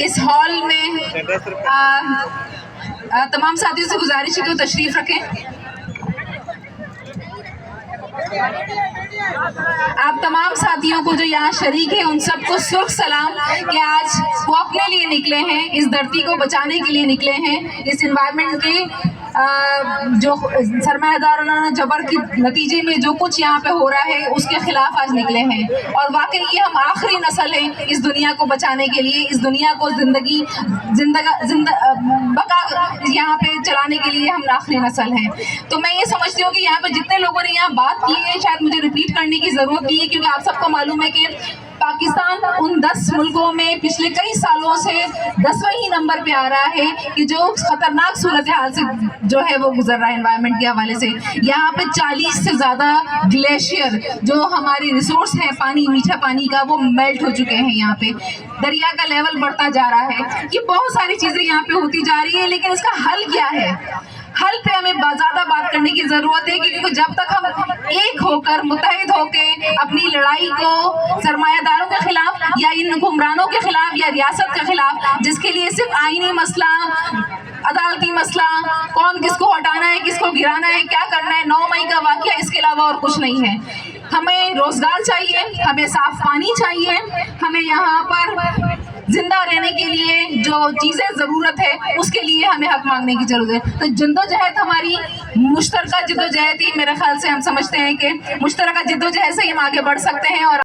اس hall میں تمام ساتھیوں سے گزارش ہے کہ وہ تشریف رکھیں. آپ تمام ساتھیوں کو جو یہاں شریک ہیں ان سب کو سرخ سلام کہ آج وہ اپنے لیے نکلے ہیں, اس دھرتی کو بچانے کے لیے نکلے ہیں, اس انوائرمنٹ کے جو سرمایہ دارانہ جبر کے نتیجے میں جو کچھ یہاں پہ ہو رہا ہے اس کے خلاف آج نکلے ہیں. اور واقعی یہ ہم آخری نسل ہیں اس دنیا کو بچانے کے لیے, اس دنیا کو بقا یہاں پہ چلانے کے لیے ہم آخری نسل ہیں. تو میں یہ سمجھتی ہوں کہ یہاں پہ جتنے لوگوں نے یہاں بات کی ہے شاید مجھے ریپیٹ کرنے کی ضرورت نہیں ہے, کیونکہ آپ سب کو معلوم ہے کہ پاکستان ان 10 ملکوں میں پچھلے کئی سالوں سے 10ویں ہی نمبر پہ آ رہا ہے کہ جو خطرناک صورتحال سے جو ہے وہ گزر رہا ہے انوائرمنٹ کے حوالے سے. یہاں پہ 40 سے زیادہ گلیشیئر جو ہماری ریسورس ہے پانی, میٹھا پانی کا, وہ میلٹ ہو چکے ہیں. یہاں پہ دریا کا لیول بڑھتا جا رہا ہے. یہ بہت ساری چیزیں یہاں پہ ہوتی جا رہی ہے, لیکن اس کا حل کیا ہے؟ حل پہ ہمیں زیادہ بات کرنے کی ضرورت ہے, کیونکہ جب تک ہم ایک ہو کر متحد ہو کے اپنی لڑائی کو سرمایہ داروں کے خلاف یا ان حکمرانوں کے خلاف یا ریاست کے خلاف, جس کے لیے صرف آئینی مسئلہ, عدالتی مسئلہ, کون کس کو ہٹانا ہے, کس کو گرانا ہے, کیا کرنا ہے, 9 مئی کا واقعہ, اس کے علاوہ اور کچھ نہیں ہے. ہمیں روزگار چاہیے, ہمیں صاف پانی چاہیے, ہمیں یہاں پر زندہ رہنے کے لیے جو چیزیں ضرورت ہے اس کے لیے ہمیں حق مانگنے کی ضرورت ہے. تو جدوجہد ہماری مشترکہ جدوجہد ہی, میرے خیال سے ہم سمجھتے ہیں کہ مشترکہ جدوجہد سے ہم آگے بڑھ سکتے ہیں. اور